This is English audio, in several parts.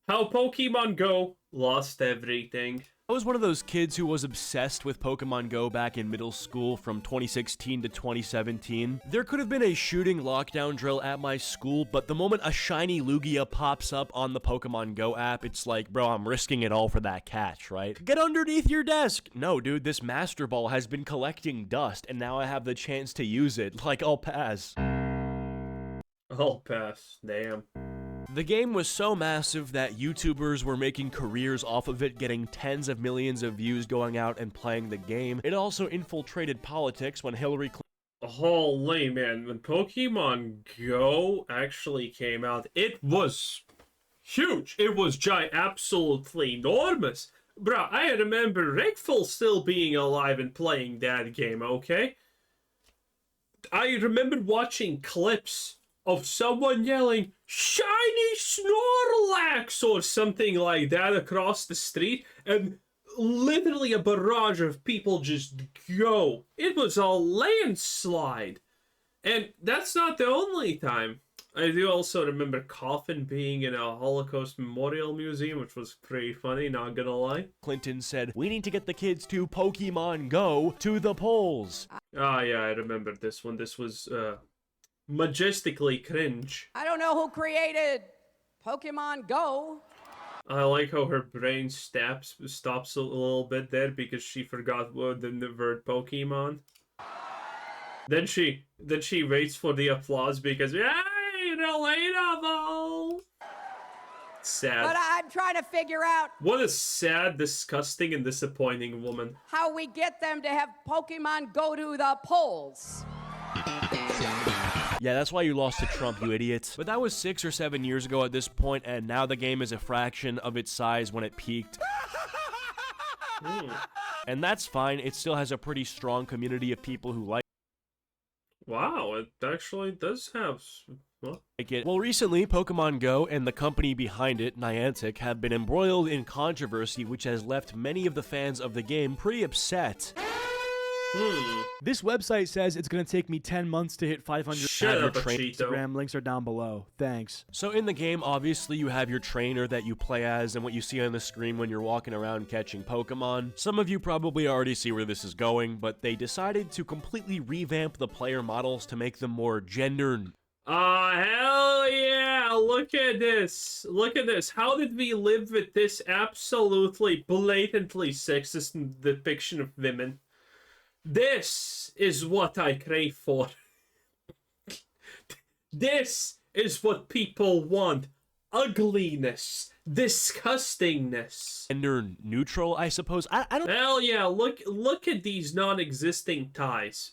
How Pokemon Go lost everything. I was one of those kids who was obsessed with Pokemon Go back in middle school from 2016 to 2017. There could have been a shooting lockdown drill at my school, but the moment a shiny Lugia pops up on the Pokemon Go app, it's like, bro, I'm risking it all for that catch, right? Get underneath your desk! No, dude, this Master Ball has been collecting dust, and now I have the chance to use it. Like, I'll pass. I'll pass. Damn. The game was so massive that YouTubers were making careers off of it, getting tens of millions of views going out and playing the game. It also infiltrated politics when Hillary Clinton... Holy man, when Pokemon Go actually came out, it was huge. It was absolutely enormous. Bro, I remember Rickful still being alive and playing that game, okay? I remember watching clips of someone yelling, "Shiny Snorlax!" or something like that across the street, and literally a barrage of people just go. It was a landslide. And that's not the only time. I do also remember Coffin being in a Holocaust Memorial Museum, which was pretty funny, not gonna lie. Clinton said, "We need to get the kids to Pokemon Go to the polls." Ah, yeah, I remember this one. This was, majestically cringe. I don't know who created Pokemon Go. I like how her brain stops a little bit there because she forgot the word Pokemon. Then she waits for the applause because, yay, relatable! Sad. But I'm trying to figure out What a sad, disgusting, and disappointing woman. how we get them to have Pokemon go to the polls. Yeah, that's why you lost to Trump, you idiots. But that was 6 or 7 years ago at this point, and now the game is a fraction of its size when it peaked. And that's fine, it still has a pretty strong community of people who like Wow, it actually does have... it. Well, recently, Pokemon Go and the company behind it, Niantic, have been embroiled in controversy which has left many of the fans of the game pretty upset. This website says it's gonna take me 10 months to hit 500 Shut up, trainers. Cheeto. Instagram links are down below. Thanks. So in the game, obviously, you have your trainer that you play as and what you see on the screen when you're walking around catching Pokemon. Some of you probably already see where this is going, but they decided to completely revamp the player models to make them more gender... Hell yeah! Look at this! Look at this! How did we live with this absolutely blatantly sexist depiction of women? This is what I crave for. This is what people want. Ugliness. Disgustingness. Gender neutral, I suppose. I don't... Hell yeah, look at these non-existing ties.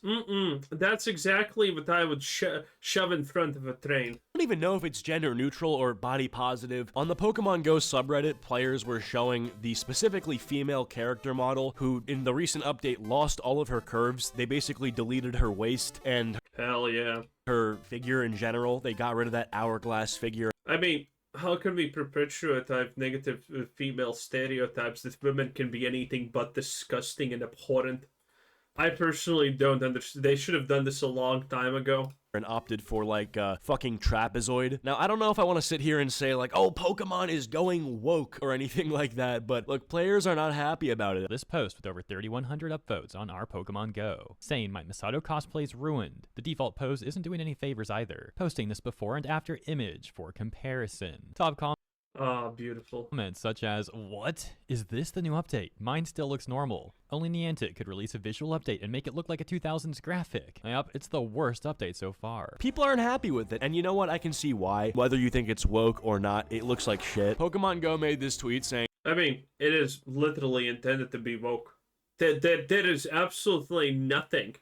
That's exactly what I would shove in front of a train. I don't even know if it's gender neutral or body positive. On the Pokemon Go subreddit, players were showing the specifically female character model who, in the recent update, lost all of her curves. They basically deleted her waist and Hell yeah. her figure in general. They got rid of that hourglass figure. I mean, how can we perpetuate negative female stereotypes that women can be anything but disgusting and abhorrent? I personally don't understand. They should have done this a long time ago. And opted for, like, fucking trapezoid. Now, I don't know if I want to sit here and say, like, oh, Pokemon is going woke or anything like that, but, look, players are not happy about it. This post with over 3,100 upvotes on our Pokemon Go. Saying my Masato cosplay's ruined. The default pose isn't doing any favors either. Posting this before and after image for comparison. Top Ah, beautiful. comments such as, "What? Is this the new update? Mine still looks normal. Only Niantic could release a visual update and make it look like a 2000s graphic. Yep, it's the worst update so far." People aren't happy with it, and you know what? I can see why. Whether you think it's woke or not, it looks like shit. Pokemon Go made this tweet saying, I mean, it is literally intended to be woke. There is absolutely nothing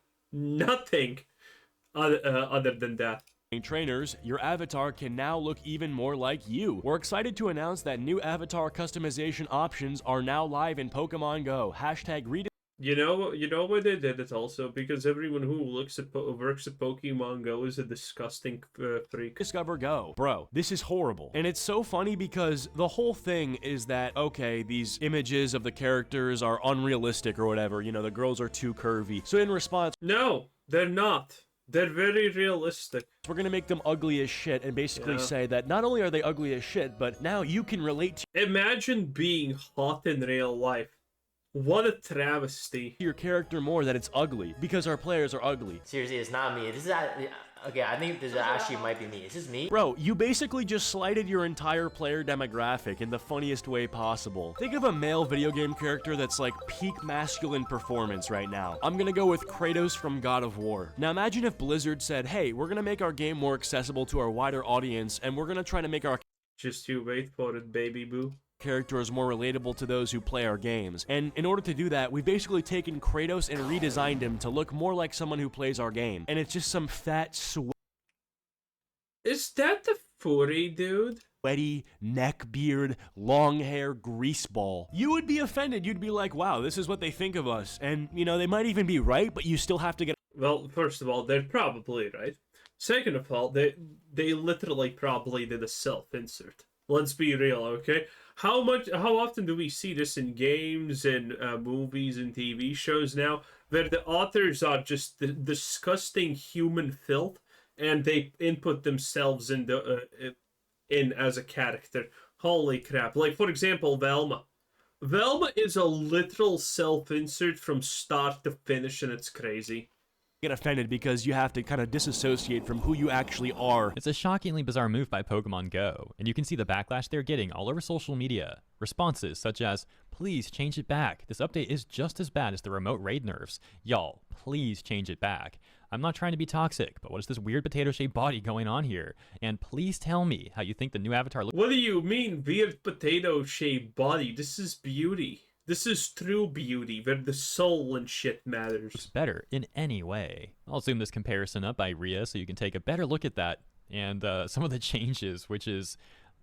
other than that. trainers, your avatar can now look even more like you. We're excited to announce that new avatar customization options are now live in Pokemon Go. Hashtag read it. You know why they did it also? Because everyone who works at Pokemon Go is a disgusting freak. Discover Go. Bro, this is horrible. And it's so funny because the whole thing is that, okay, these images of the characters are unrealistic or whatever. You know, the girls are too curvy. So in response, No, they're not. They're very realistic. We're gonna make them ugly as shit and basically say that not only are they ugly as shit, but now you can relate to Imagine being hot in real life. What a travesty. your character more that it's ugly, because our players are ugly. Seriously, it's not me. This is okay. I think this actually might be me. Is this me? Bro, you basically just slighted your entire player demographic in the funniest way possible. Think of a male video game character that's like peak masculine performance right now. I'm gonna go with Kratos from God of War. Now imagine if Blizzard said, hey, we're gonna make our game more accessible to our wider audience, and we're gonna try to make our Just you wait for it, baby boo. characters more relatable to those who play our games. And in order to do that, we've basically taken Kratos and redesigned him to look more like someone who plays our game. And it's just some fat, Is that the furry dude? sweaty, neck beard, long hair greaseball. You would be offended. You'd be like, wow, this is what they think of us. And, you know, they might even be right, but you still have to get... Well, first of all, they're probably right. Second of all, they literally probably did a self-insert. Let's be real, okay? How often do we see this in games and movies and TV shows now, where the authors are just disgusting human filth, and they input themselves in as a character? Holy crap! Like, for example, Velma. Velma is a literal self-insert from start to finish, and it's crazy. Get offended because you have to kind of disassociate from who you actually are. It's a shockingly bizarre move by Pokemon Go, and you can see the backlash they're getting all over social media. Responses such as, please change it back. This update is just as bad as the remote raid nerfs. Y'all, please change it back. I'm not trying to be toxic, but what is this weird potato-shaped body going on here? And please tell me how you think the new avatar looks. What do you mean, weird potato-shaped body? This is beauty. This is true beauty, where the soul and shit matters. Better in any way. I'll zoom this comparison up by Rhea so you can take a better look at that and some of the changes, which is,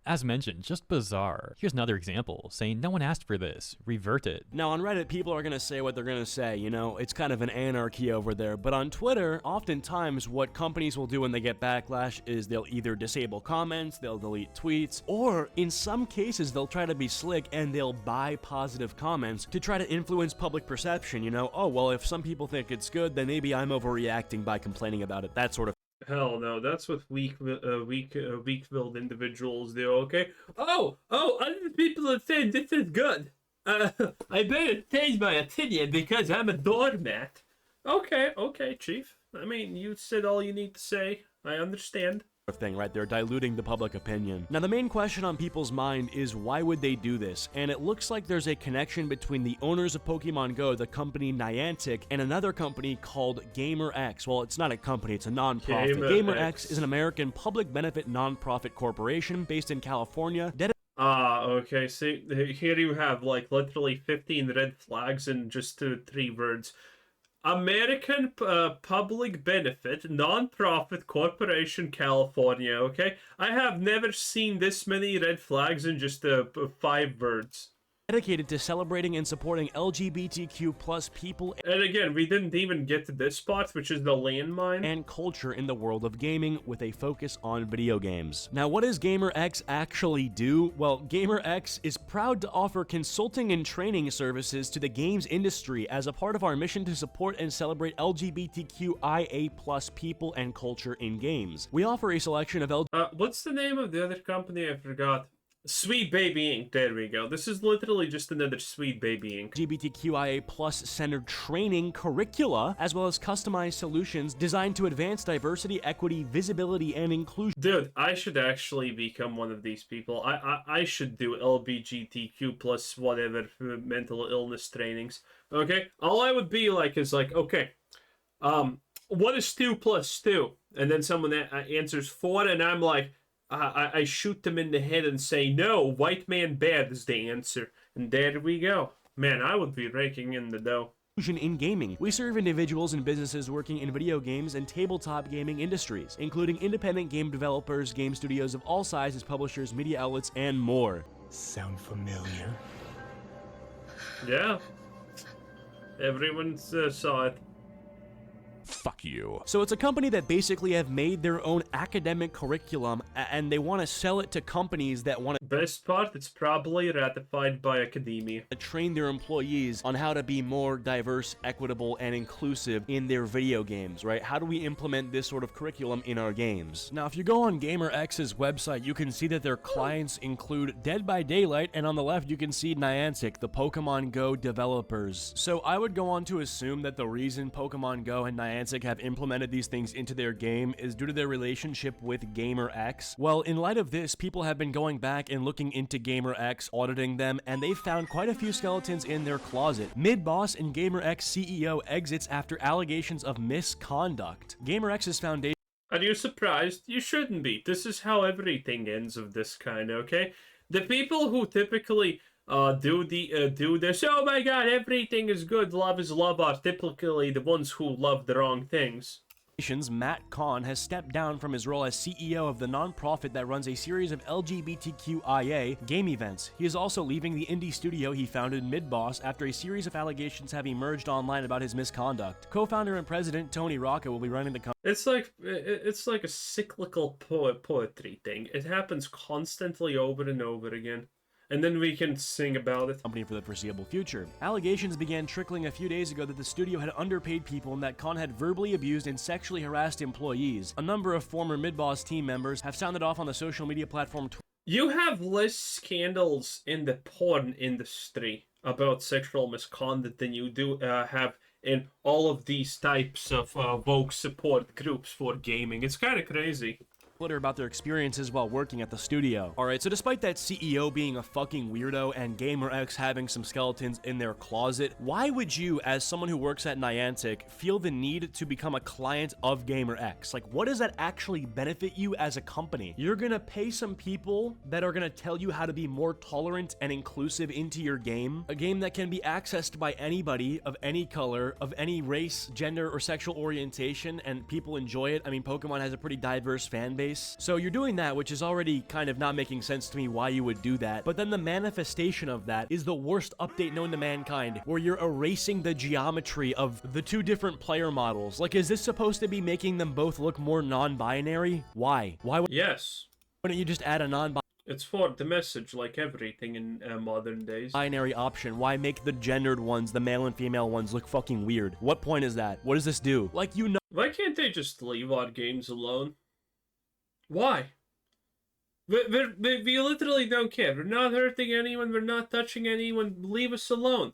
as mentioned, just bizarre. Here's another example, saying no one asked for this, revert it. Now on Reddit, people are gonna say what they're gonna say, you know, it's kind of an anarchy over there, but on Twitter, oftentimes what companies will do when they get backlash is they'll either disable comments, they'll delete tweets, or in some cases they'll try to be slick and they'll buy positive comments to try to influence public perception, you know, oh, well, if some people think it's good, then maybe I'm overreacting by complaining about it, that sort of Hell no, that's what weak-willed individuals do, okay? Oh, other people are saying this is good. I better change my opinion because I'm a doormat. Okay, Chief. I mean, you said all you need to say. I understand. thing, right? They're diluting the public opinion. Now, the main question on people's mind is why would they do this? And it looks like there's a connection between the owners of Pokemon Go, the company Niantic, and another company called GamerX. Well, it's not a company, it's a non-profit. GamerX is an American public benefit non-profit corporation based in California. Okay, see, here you have, like, literally 15 red flags in just 3 words. American Public Benefit Non-Profit Corporation, California, okay? I have never seen this many red flags in just 5 words. Dedicated to celebrating and supporting LGBTQ plus people and again, we didn't even get to this part, which is the landmine. And culture in the world of gaming with a focus on video games. Now, what does GamerX actually do? Well, GamerX is proud to offer consulting and training services to the games industry as a part of our mission to support and celebrate LGBTQIA plus people and culture in games. We offer a selection of what's the name of the other company? I forgot. Sweet Baby Inc. There we go. This is literally just another Sweet Baby Inc. LGBTQIA plus centered training curricula, as well as customized solutions designed to advance diversity, equity, visibility, and inclusion. Dude, I should actually become one of these people. I should do LGBTQ plus whatever mental illness trainings. Okay? All I would be like is like, okay, what is 2 plus 2? And then someone answers 4, and I'm like, I shoot them in the head and say, no, white man bad is the answer. And there we go. Man, I would be raking in the dough. In gaming. We serve individuals and businesses working in video games and tabletop gaming industries, including independent game developers, game studios of all sizes, publishers, media outlets, and more. Sound familiar? Yeah. Everyone saw it. fuck you. So it's a company that basically have made their own academic curriculum and they want to sell it to companies that want Best part, it's probably ratified by academia. to train their employees on how to be more diverse, equitable, and inclusive in their video games, right? How do we implement this sort of curriculum in our games? Now, if you go on GamerX's website, you can see that their clients include Dead by Daylight, and on the left, you can see Niantic, the Pokemon Go developers. So I would go on to assume that the reason Pokemon Go and Niantic have implemented these things into their game is due to their relationship with GamerX. Well, in light of this, people have been going back and looking into GamerX, auditing them, and they found quite a few skeletons in their closet. Mid-boss and GamerX CEO exits after allegations of misconduct. GamerX's foundation Are you surprised? You shouldn't be. This is how everything ends of this kind, okay? The people who typically do this, oh my god, everything is good, love is love, are typically the ones who love the wrong things. Matt Kahn has stepped down from his role as CEO of the nonprofit that runs a series of LGBTQIA game events. He is also leaving the indie studio he founded, Midboss, after a series of allegations have emerged online about his misconduct. Co-founder and president Tony Rocca will be running the company. It's like a cyclical poetry thing. It happens constantly over and over again. And then we can sing about it. For the foreseeable future. Allegations began trickling a few days ago that the studio had underpaid people and that Khan had verbally abused and sexually harassed employees. A number of former Midboss team members have sounded off on the social media platform You have less scandals in the porn industry about sexual misconduct than you do have in all of these types of woke support groups for gaming. It's kind of crazy. Twitter about their experiences while working at the studio. Alright, so despite that CEO being a fucking weirdo and GamerX having some skeletons in their closet, why would you, as someone who works at Niantic, feel the need to become a client of GamerX? Like, what does that actually benefit you as a company? You're gonna pay some people that are gonna tell you how to be more tolerant and inclusive into your game, a game that can be accessed by anybody of any color, of any race, gender, or sexual orientation, and people enjoy it. I mean, Pokemon has a pretty diverse fan base. So you're doing that, which is already kind of not making sense to me why you would do that. But then the manifestation of that is the worst update known to mankind, where you're erasing the geometry of the two different player models. Like, is this supposed to be making them both look more non-binary? Why? Why Yes. wouldn't you just add a non-binary It's for the message, like everything in modern days. option? Why make the gendered ones, the male and female ones, look fucking weird? What point is that? What does this do? Like, you know. Why can't they just leave our games alone? Why? We literally don't care. We're not hurting anyone. We're not touching anyone. Leave us alone.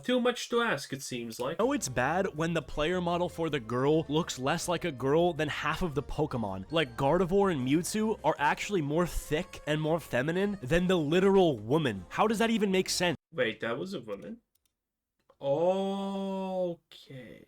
Too much to ask, it seems like. Oh, it's bad when the player model for the girl looks less like a girl than half of the Pokemon. Like, Gardevoir and Mewtwo are actually more thick and more feminine than the literal woman. How does that even make sense? Wait, that was a woman? Okay.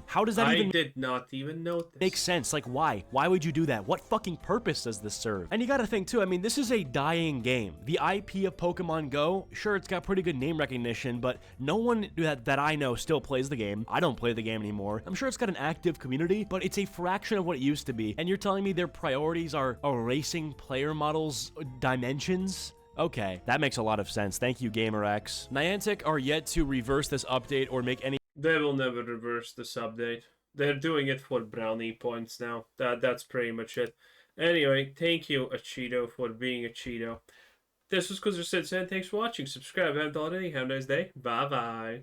How does that even I did not even notice. make sense? Like, why? Why would you do that? What fucking purpose does this serve? And you gotta think too, I mean, this is a dying game. The IP of Pokemon Go, sure, it's got pretty good name recognition, but no one that I know still plays the game. I don't play the game anymore. I'm sure it's got an active community, but it's a fraction of what it used to be. And you're telling me their priorities are erasing player models' dimensions? Okay, that makes a lot of sense. Thank you, GamerX. Niantic are yet to reverse this update or make any. They will never reverse this update. They're doing it for brownie points now. That's pretty much it. Anyway, thank you, Cheeto, for being a Cheeto. This was Kuzer Sid, thanks for watching. Subscribe if you haven't already. Have a nice day. Bye-bye.